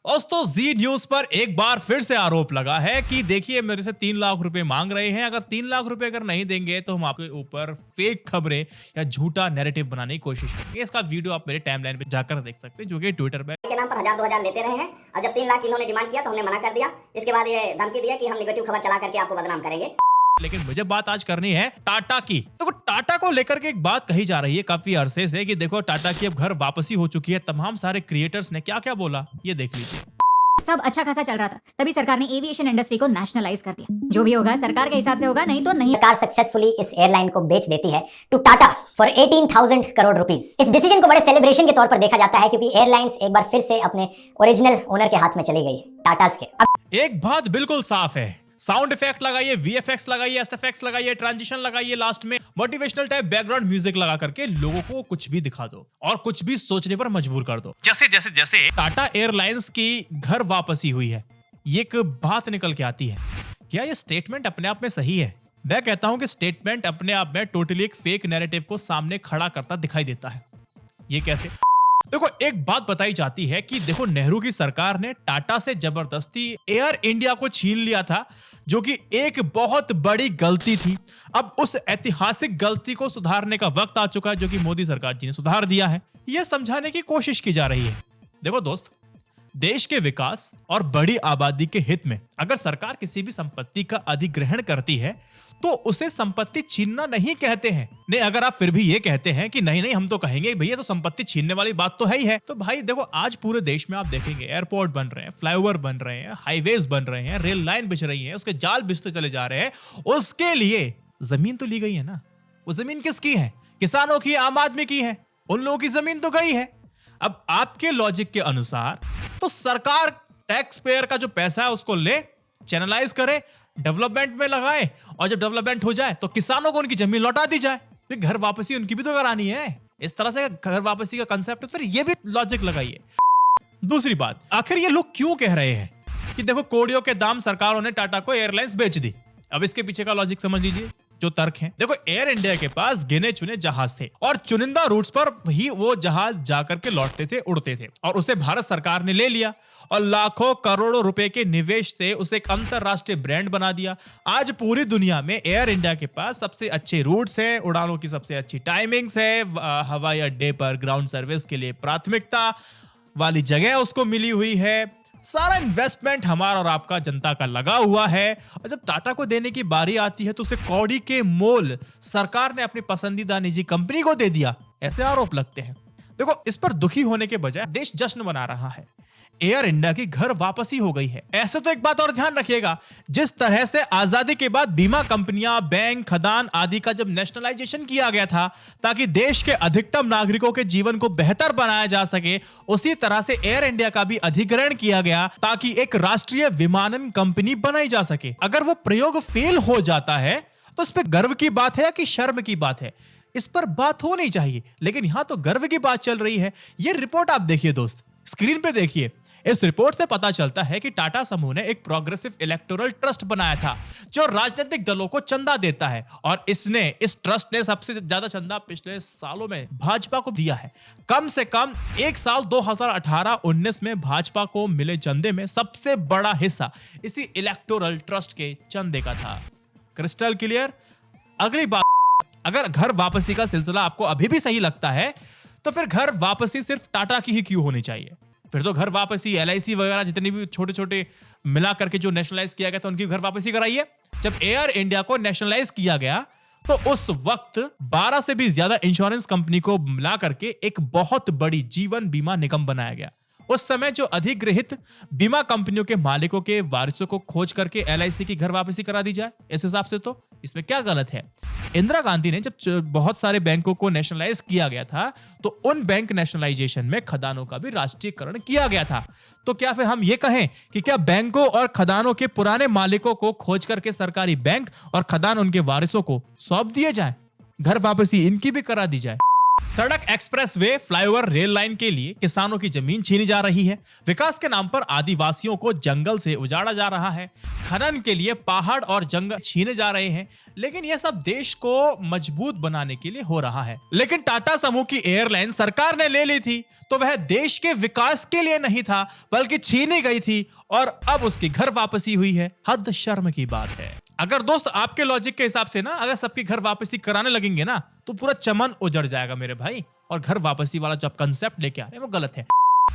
दोस्तों जी न्यूज पर एक बार फिर से आरोप लगा है कि देखिए मेरे से 3 लाख रुपए मांग रहे हैं। अगर 3 लाख रुपए अगर नहीं देंगे तो हम आपके ऊपर फेक खबरें या झूठा नैरेटिव बनाने की कोशिश करेंगे। इसका वीडियो आप मेरे टाइमलाइन पे जाकर देख सकते हैं, जो कि ट्विटर पे के नाम पर 1000-2000 लेते रहे हैं और जब 3 लाख इन्होंने डिमांड किया तो हमने मना कर दिया। इसके बाद ये धमकी दिया कि हम नेगेटिव खबर चला करके आपको बदनाम करेंगे। लेकिन मुझे बात आज करनी है टाटा की। देखो टाटा को लेकर के एक बात कही जा रही है काफी अरसे से कि देखो टाटा की अब घर वापसी हो चुकी है। तमाम सारे क्रिएटर्स ने क्या क्या बोला ये देख लीजिए। सब अच्छा खासा चल रहा था, तभी सरकार ने एविएशन इंडस्ट्री को नेशनलाइज कर दिया। जो भी होगा सरकार के हिसाब से होगा, नहीं तो नहीं। सरकार सक्सेसफुली इस एयरलाइन को बेच देती है to Tata for 18,000 crore rupees. इस डिसीजन को बड़े सेलिब्रेशन के तौर पर देखा जाता है क्योंकि एयरलाइंस एक बार फिर से अपने ओरिजिनल ओनर के हाथ में चली गई है, टाटास के। एक बात बिल्कुल साफ है, साउंड इफेक्ट लगाइए, वीएफएक्स लगाइए, एसएफएक्स लगाइए, ट्रांजिशन लगाइए, लास्ट में मोटिवेशनल टाइप बैकग्राउंड म्यूजिक लगा करके लोगों को कुछ भी दिखा दो और कुछ भी सोचने पर मजबूर कर दो। जैसे टाटा एयरलाइंस की घर वापसी हुई है, ये एक बात निकल के आती है। क्या ये स्टेटमेंट अपने आप में सही है? मैं कहता हूं कि स्टेटमेंट अपने आप में टोटली एक फेक नैरेटिव को सामने खड़ा करता दिखाई देता है। ये कैसे? देखो एक बात बताई जाती है कि देखो नेहरू की सरकार ने टाटा से जबरदस्ती एयर इंडिया को छीन लिया था, जो कि एक बहुत बड़ी गलती थी। अब उस ऐतिहासिक गलती को सुधारने का वक्त आ चुका है, जो कि मोदी सरकार जी ने सुधार दिया है। यह समझाने की कोशिश की जा रही है। देखो दोस्त, देश के विकास और बड़ी आबादी के हित में अगर सरकार किसी भी संपत्ति का अधिग्रहण करती है तो उसे संपत्ति छीनना नहीं कहते हैं। नहीं, अगर आप फिर भी ये कहते हैं कि नहीं हम तो कहेंगे भैया तो संपत्ति छीनने वाली बात तो है ही है, तो भाई देखो आज पूरे देश में आप देखेंगे एयरपोर्ट बन रहे हैं, फ्लाईओवर बन रहे हैं, हाईवेज बन रहे हैं, रेल लाइन बिछ रही है, उसके जाल बिछते चले जा रहे हैं। उसके लिए जमीन तो ली गई है ना। वो जमीन किसकी है? किसानों की, आम आदमी की है। उन लोगों की जमीन तो गई है। अब आपके लॉजिक के अनुसार तो सरकार टैक्स पेयर का जो पैसा है उसको ले, चैनलाइज करे, डेवलपमेंट में लगाए, और जब डेवलपमेंट हो जाए तो किसानों को उनकी जमीन लौटा दी जाए। घर वापसी उनकी भी तो करानी है। इस तरह से घर वापसी का कंसेप्ट है, फिर ये भी लॉजिक लगाइए। दूसरी बात, आखिर ये लोग क्यों कह रहे हैं कि देखो कोड़ियों के दाम सरकारों ने टाटा को एयरलाइंस बेच दी? अब इसके पीछे का लॉजिक समझ लीजिए, जो तर्क है। देखो एयर इंडिया के पास गिने चुने जहाज थे और चुनिंदा रूट्स पर ही वो जहाज जाकर के लौटते थे, उड़ते थे, और उसे भारत सरकार ने ले लिया और लाखों करोड़ों रुपए के निवेश से उसे एक अंतरराष्ट्रीय ब्रांड बना दिया। आज पूरी दुनिया में एयर इंडिया के पास सबसे अच्छे रूट्स हैं, उड़ानों की सबसे अच्छी टाइमिंग्स है, हवाई अड्डे पर ग्राउंड सर्विस के लिए प्राथमिकता वाली जगह उसको मिली हुई है। सारा इन्वेस्टमेंट हमारा और आपका जनता का लगा हुआ है, और जब टाटा को देने की बारी आती है तो उसे कौड़ी के मोल सरकार ने अपनी पसंदीदा निजी कंपनी को दे दिया, ऐसे आरोप लगते हैं। देखो इस पर दुखी होने के बजाय देश जश्न मना रहा है। एयर इंडिया की घर वापसी हो गई है। ऐसे तो एक बात और ध्यान रखिएगा, जिस तरह से आजादी के बाद बीमा कंपनियां, बैंक, खदान आदि का जब नेशनलाइजेशन किया गया था ताकि देश के अधिकतम नागरिकों के जीवन को बेहतर बनाया जा सके, उसी तरह से एयर इंडिया का भी अधिग्रहण किया गया ताकि एक राष्ट्रीय विमानन कंपनी बनाई जा सके। अगर वो प्रयोग फेल हो जाता है तो इस पर गर्व की बात है या कि शर्म की बात है? इस पर बात होनी चाहिए, लेकिन यहां तो गर्व की बात चल रही है। ये रिपोर्ट आप देखिए दोस्त, स्क्रीन पे देखिए। इस रिपोर्ट से पता चलता है कि टाटा समूह ने एक प्रोग्रेसिव इलेक्टोरल ट्रस्ट बनाया था जो राजनीतिक दलों को चंदा देता है, और इस ट्रस्ट ने सबसे ज्यादा चंदा पिछले सालों में भाजपा को दिया है। कम से कम एक साल 2018-19 में भाजपा को मिले चंदे में सबसे बड़ा हिस्सा इसी इलेक्टोरल ट्रस्ट के चंदे का था। Crystal clear? अगली बात, अगर घर वापसी का सिलसिला आपको अभी भी सही लगता है तो फिर घर वापसी सिर्फ टाटा की ही क्यों होनी चाहिए? फिर तो घर वापसी एलआईसी वगैरह जितने भी छोटे छोटे मिला करके जो नेशनलाइज किया गया था उनकी घर वापसी कराइए। जब एयर इंडिया को नेशनलाइज किया गया तो उस वक्त 12 से भी ज्यादा इंश्योरेंस कंपनी को मिला करके एक बहुत बड़ी जीवन बीमा निगम बनाया गया। उस समय जो अधिग्रहित बीमा कंपनियों के मालिकों के वारिसों को खोज करके एलआईसी की घर वापसी करा दी जाए। इस हिसाब से तो इसमें क्या गलत है? इंदिरा गांधी ने जब बहुत सारे बैंकों को नेशनलाइज किया गया था तो उन बैंक नेशनलाइजेशन में खदानों का भी राष्ट्रीयकरण किया गया था। तो क्या फिर हम ये कहें कि क्या बैंकों और खदानों के पुराने मालिकों को खोज करके सरकारी बैंक और खदान उनके वारिसों को सौंप दिए जाए, घर वापसी इनकी भी करा दी जाए? सड़क, एक्सप्रेसवे, फ्लाईओवर, रेल लाइन के लिए किसानों की जमीन छीनी जा रही है। विकास के नाम पर आदिवासियों को जंगल से उजाड़ा जा रहा है। खनन के लिए पहाड़ और जंगल छीने जा रहे हैं। लेकिन यह सब देश को मजबूत बनाने के लिए हो रहा है। लेकिन टाटा समूह की एयरलाइन सरकार ने ले ली थी तो वह देश के विकास के लिए नहीं था बल्कि छीनी गई थी और अब उसकी घर वापसी हुई है। हद शर्म की बात है। अगर दोस्त आपके लॉजिक के हिसाब से ना अगर सबकी घर वापसी कराने लगेंगे ना तो पूरा चमन उजड़ जाएगा मेरे भाई। और घर वापसी वाला जो आप कंसेप्ट लेके आ रहे हैं वो गलत है।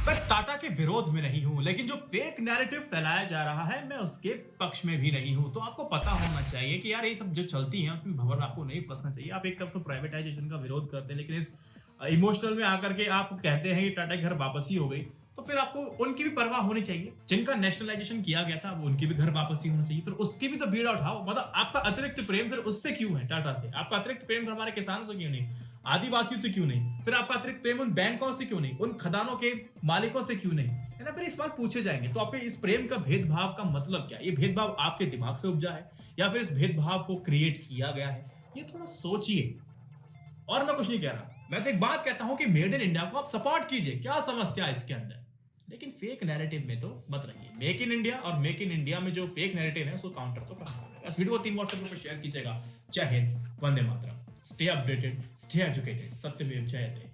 मैं टाटा के विरोध में नहीं हूं, लेकिन जो फेक नैरेटिव फैलाया जा रहा है मैं उसके पक्ष में भी नहीं हूं। तो आपको पता होना चाहिए कि यार ये सब जो चलती है उसमें भंवर आपको नहीं फंसना चाहिए। आप एक तरफ तो प्राइवेटाइजेशन का विरोध करते हैं लेकिन इस इमोशनल में आकर के आप कहते हैं कि टाटा की घर वापसी हो गई तो फिर आपको उनकी भी परवाह होनी चाहिए। जिनका नेशनलाइजेशन किया गया था वो उनकी भी घर वापसी होना चाहिए। फिर उसकी भी तो बीड़ा उठाओ। मतलब आपका अतिरिक्त प्रेम फिर उससे क्यों है, टाटा से? आपका अतिरिक्त प्रेम हमारे किसानों से क्यों नहीं, आदिवासियों से क्यों नहीं? फिर आपका अतिरिक्त प्रेम उन बैंकों से क्यों नहीं, उन खदानों के मालिकों से क्यों नहीं, है ना? फिर इस बार पूछे जाएंगे। तो आपके इस प्रेम का भेदभाव का मतलब क्या? ये भेदभाव आपके दिमाग से उपजा है या फिर इस भेदभाव को क्रिएट किया गया है? ये थोड़ा सोचिए। और मैं कुछ नहीं कह रहा, मैं तो एक बात कहता हूं कि मेड इन इंडिया को आप सपोर्ट कीजिए, क्या समस्या है इसके अंदर? लेकिन फेक नैरेटिव में तो मत रहिए। मेक इन इंडिया और मेक इन इंडिया में जो फेक नैरेटिव है उसको काउंटर तो करना पड़ेगा। इस वीडियो को 3 व्हाट्सएप पर शेयर कीजिएगा। जय Hind, Vande Mataram. Stay updated, stay educated, सत्यमेव जयते।